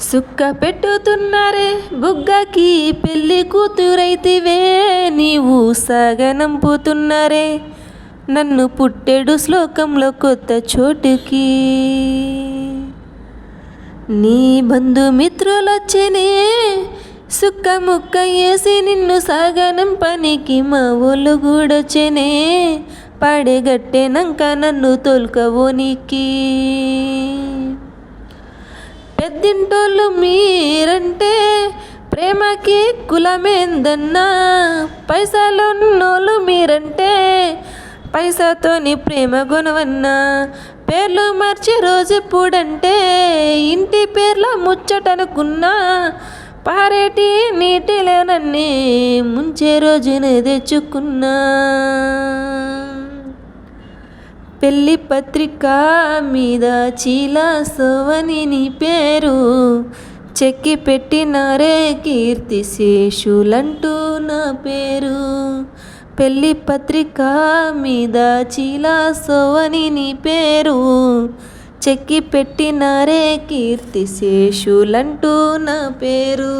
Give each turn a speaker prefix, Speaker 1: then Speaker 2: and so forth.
Speaker 1: సుక్క పెట్టుతున్నారే బుగ్గకి పెళ్లి కూతురైతివే, నీవు సాగనంపుతున్నారే నన్ను పుట్టెడు శ్లోకంలో కొత్త చోటుకి. నీ బంధుమిత్రులొచ్చనే సుక్క ముక్క వేసి నిన్ను సాగనంపనికి, మా ఊళ్ళు గూడొచ్చనే పాడేగట్టెనంక నన్ను తోల్కవోనికి. పెద్దింటోళ్ళు మీరంటే ప్రేమకి కులమేందన్నా, పైసలున్నోళ్ళు మీరంటే పైసాతోని ప్రేమ కొనవన్నా. పేర్లు మార్చే రోజెప్పుడంటే ఇంటి పేర్ల ముచ్చటనుకున్నా, పారేటి నీటిలో నన్నే ముంచే రోజునే తెచ్చుకున్నా. పెళ్లి పత్రిక మీద చీలా సోవని నీ పేరు చెక్కి పెట్టినారే, కీర్తిశేషులంటూ నా పేరు. పెళ్లి పత్రిక మీద చీలా సోవని నీ పేరు చెక్కి పెట్టినారే, కీర్తిశేషులంటూ నా పేరు.